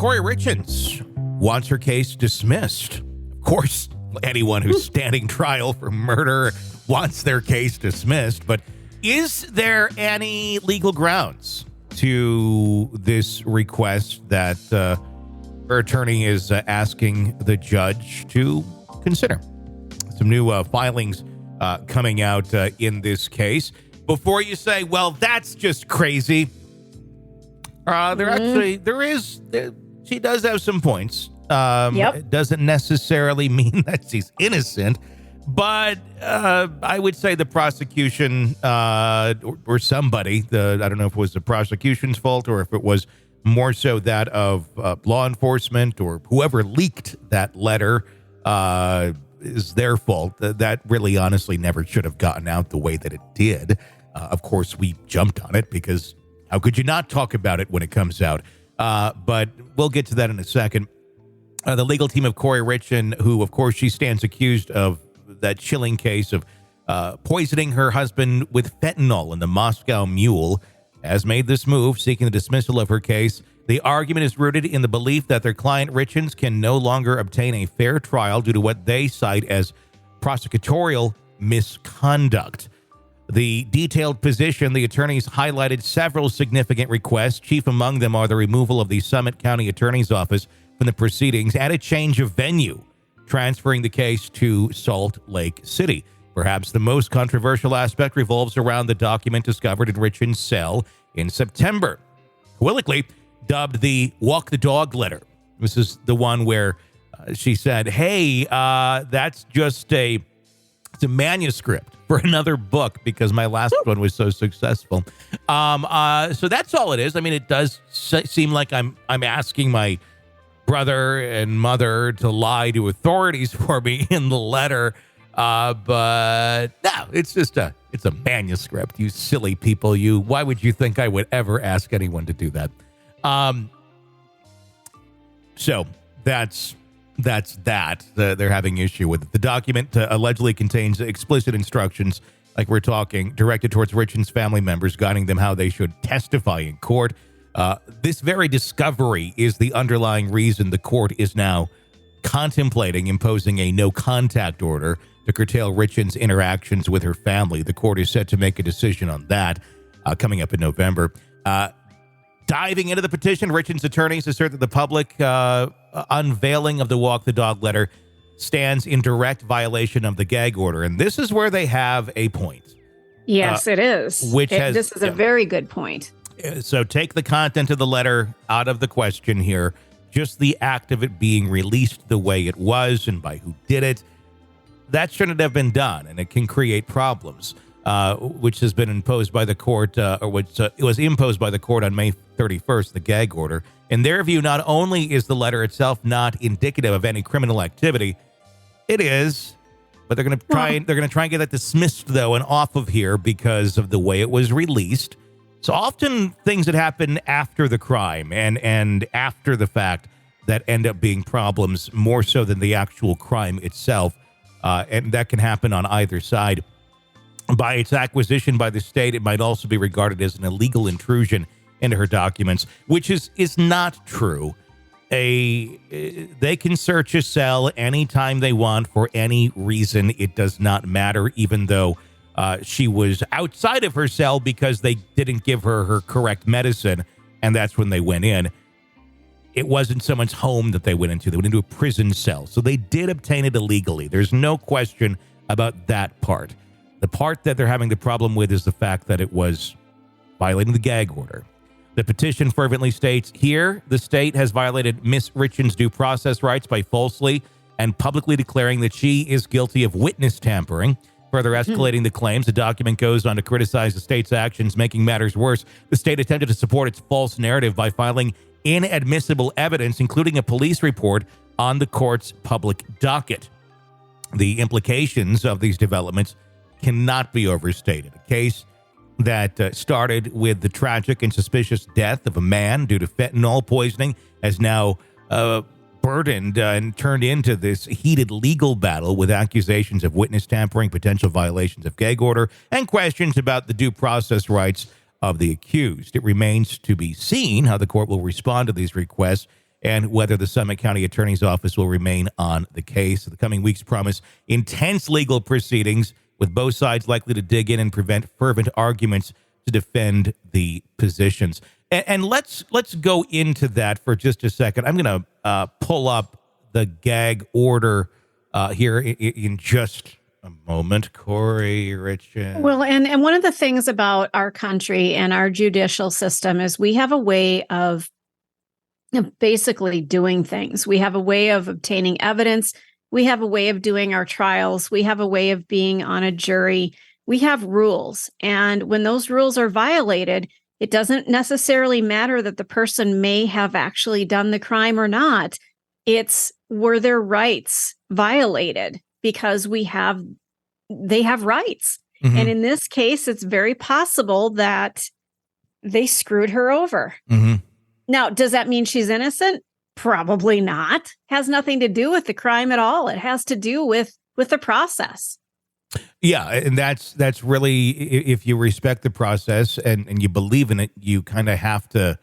Kouri Richins wants her case dismissed. Of course, anyone who's standing trial for murder wants their case dismissed, but is there any legal grounds to this request that her attorney is asking the judge to consider? Some new filings coming out in this case. Before you say, well, that's just crazy, she does have some points. It doesn't necessarily mean that she's innocent, but I would say the prosecution or somebody, I don't know if it was the prosecution's fault or if it was more so that of law enforcement or whoever leaked that letter is their fault. That really honestly never should have gotten out the way that it did. Of course, we jumped on it because how could you not talk about it when it comes out? But we'll get to that in a second. The legal team of Kouri Richins, who, of course, she stands accused of that chilling case of poisoning her husband with fentanyl in the Moscow Mule, has made this move, seeking the dismissal of her case. The argument is rooted in the belief that their client Richins can no longer obtain a fair trial due to what they cite as prosecutorial misconduct. The detailed position, the attorneys highlighted several significant requests. Chief among them are the removal of the Summit County Attorney's Office from the proceedings and a change of venue, transferring the case to Salt Lake City. Perhaps the most controversial aspect revolves around the document discovered in Richins' cell in September, colloquially dubbed the walk the dog letter. This is the one where she said, hey, that's just it's a manuscript for another book because my last one was so successful. So that's all it is. I mean, it does seem like I'm asking my brother and mother to lie to authorities for me in the letter. But no, it's just it's a manuscript. You silly people. Why would you think I would ever ask anyone to do that? So that's that. They're having issue with it. The document allegedly contains explicit instructions, like we're talking, directed towards Richins' family members, guiding them how they should testify in court. This very discovery is the underlying reason the court is now contemplating imposing a no-contact order to curtail Richins' interactions with her family. The court is set to make a decision on that coming up in November. Diving into the petition, Richins' attorneys assert that the public unveiling of the Walk the Dog letter stands in direct violation of the gag order. And this is where they have a point. Yes, it is. This is a very good point. So take the content of the letter out of the question here. Just the act of it being released the way it was and by who did it. That shouldn't have been done, and it can create problems, which has been imposed by the court, it was imposed by the court on May 31st, the gag order. In their view, not only is the letter itself not indicative of any criminal activity, it is, but they're going to try and get that dismissed though and off of here because of the way it was released. So often things that happen after the crime and after the fact that end up being problems more so than the actual crime itself. And that can happen on either side. By its acquisition by the state, it might also be regarded as an illegal intrusion into her documents, which is not true. They can search a cell anytime they want for any reason. It does not matter, even though she was outside of her cell because they didn't give her correct medicine, and that's when they went in. It wasn't someone's home that they went into. They went into a prison cell. So they did obtain it illegally. There's no question about that part. The part that they're having the problem with is the fact that it was violating the gag order. The petition fervently states, here, the state has violated Miss Richins' due process rights by falsely and publicly declaring that she is guilty of witness tampering. Further escalating the claims, the document goes on to criticize the state's actions, making matters worse. The state attempted to support its false narrative by filing inadmissible evidence, including a police report, on the court's public docket. The implications of these developments cannot be overstated. A case that started with the tragic and suspicious death of a man due to fentanyl poisoning has now burdened and turned into this heated legal battle with accusations of witness tampering, potential violations of gag order, and questions about the due process rights of the accused. It remains to be seen how the court will respond to these requests and whether the Summit County Attorney's Office will remain on the case. The coming weeks promise intense legal proceedings, with both sides likely to dig in and prevent fervent arguments to defend the positions. And let's go into that for just a second. I'm going to pull up the gag order here in just a moment. Kouri Richins. Well, and one of the things about our country and our judicial system is we have a way of basically doing things. We have a way of obtaining evidence. We have a way of doing our trials. We have a way of being on a jury. We have rules. And when those rules are violated, it doesn't necessarily matter that the person may have actually done the crime or not. It's, were their rights violated? Because they have rights. Mm-hmm. And in this case, it's very possible that they screwed her over. Mm-hmm. Now, does that mean she's innocent? Probably not. Has nothing to do with the crime at all. It has to do with the process. Yeah, and that's really, if you respect the process and you believe in it, you kind of have to,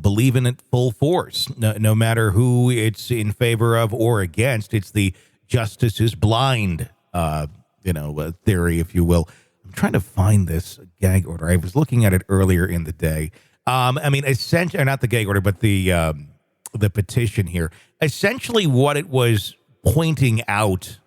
believe in it full force. No matter who it's in favor of or against, it's the justice is blind, theory, if you will. I'm trying to find this gag order. I was looking at it earlier in the day. Essentially, not the gag order, but the petition here. Essentially, what it was pointing out,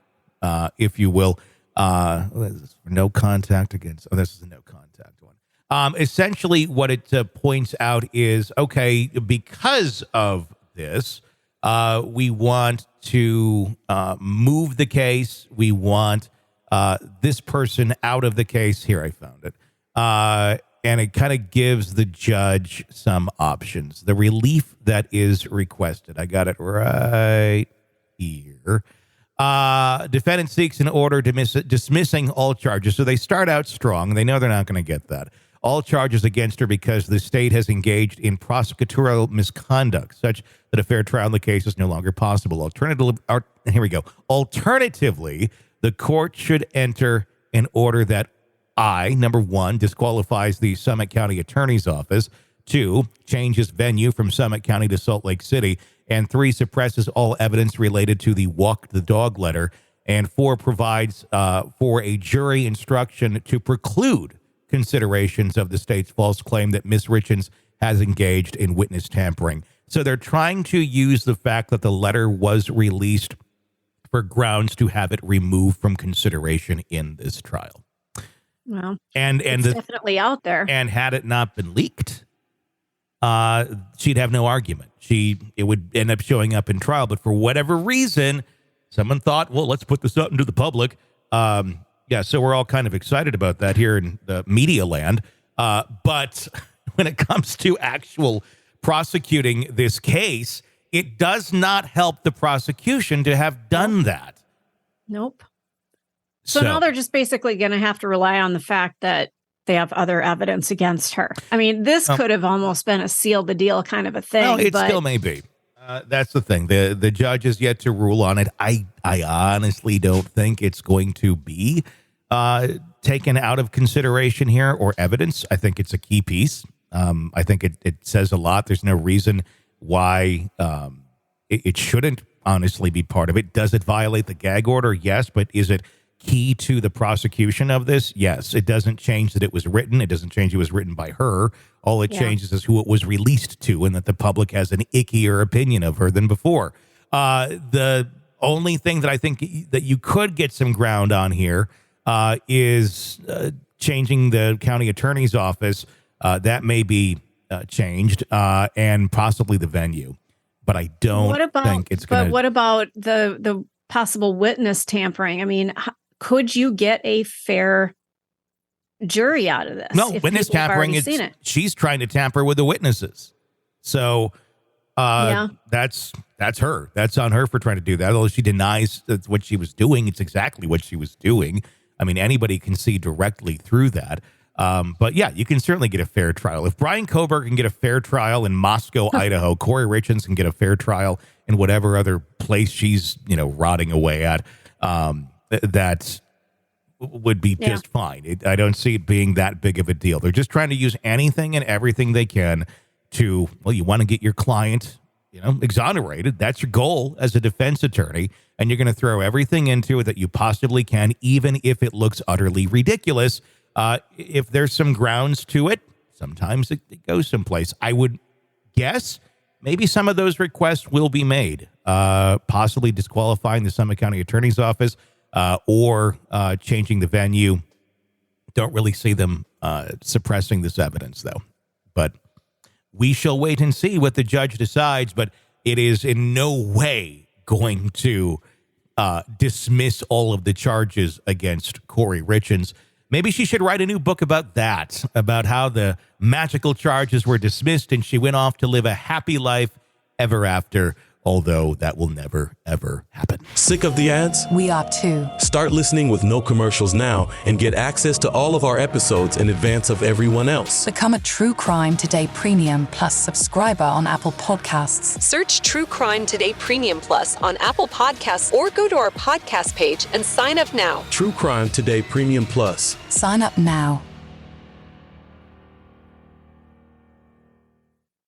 if you will, no contact against. Oh, this is a no contact one. Essentially, what it points out is, okay, because of this, we want to move the case. We want this person out of the case. Here, I found it. And it kind of gives the judge some options. The relief that is requested. I got it right here. Defendant seeks an order dismissing all charges. So they start out strong. They know they're not going to get that. All charges against her because the state has engaged in prosecutorial misconduct, such that a fair trial in the case is no longer possible. Alternatively, the court should enter an order that number one, disqualifies the Summit County Attorney's Office. 2, changes venue from Summit County to Salt Lake City. And 3, suppresses all evidence related to the walk the dog letter. And 4, provides for a jury instruction to preclude considerations of the state's false claim that Ms. Richins has engaged in witness tampering. So they're trying to use the fact that the letter was released for grounds to have it removed from consideration in this trial. Well, and it's definitely out there. And had it not been leaked, she'd have no argument. It would end up showing up in trial. But for whatever reason, someone thought, well, let's put this out into the public. So we're all kind of excited about that here in the media land. But when it comes to actual prosecuting this case, it does not help the prosecution to have done that. Nope. So now they're just basically going to have to rely on the fact that they have other evidence against her. I mean, this could have almost been a seal the deal kind of a thing. No, it still may be. That's the thing. The judge is yet to rule on it. I honestly don't think it's going to be taken out of consideration here or evidence. I think it's a key piece. I think it says a lot. There's no reason why it shouldn't honestly be part of it. Does it violate the gag order? Yes, but is it key to the prosecution of this? Yes. It doesn't change that it was written. It doesn't change it was written by her. All it changes is who it was released to, and that the public has an ickier opinion of her than before. The only thing that I think that you could get some ground on here is changing the county attorney's office. That may be changed, and possibly the venue. But I don't think it's going to... But what about the possible witness tampering? I mean, could you get a fair jury out of this? No, witness tampering, she's trying to tamper with the witnesses. So that's her. That's on her for trying to do that. Although she denies that's what she was doing, it's exactly what she was doing. I mean, anybody can see directly through that. But yeah, you can certainly get a fair trial. If Brian Kober can get a fair trial in Moscow, Idaho, Kouri Richins can get a fair trial in whatever other place she's, rotting away at, that would be just fine. I don't see it being that big of a deal. They're just trying to use anything and everything they can to, well, you want to get your client exonerated. That's your goal as a defense attorney. And you're going to throw everything into it that you possibly can, even if it looks utterly ridiculous. If there's some grounds to it, sometimes it goes someplace. I would guess maybe some of those requests will be made, possibly disqualifying the Summit County Attorney's Office or changing the venue. Don't really see them suppressing this evidence, though. But we shall wait and see what the judge decides. But it is in no way going to dismiss all of the charges against Kouri Richins. Maybe she should write a new book about that, about how the magical charges were dismissed and she went off to live a happy life ever after, although that will never, ever happen. Sick of the ads? We are too. Start listening with no commercials now and get access to all of our episodes in advance of everyone else. Become a True Crime Today Premium Plus subscriber on Apple Podcasts. Search True Crime Today Premium Plus on Apple Podcasts or go to our podcast page and sign up now. True Crime Today Premium Plus. Sign up now.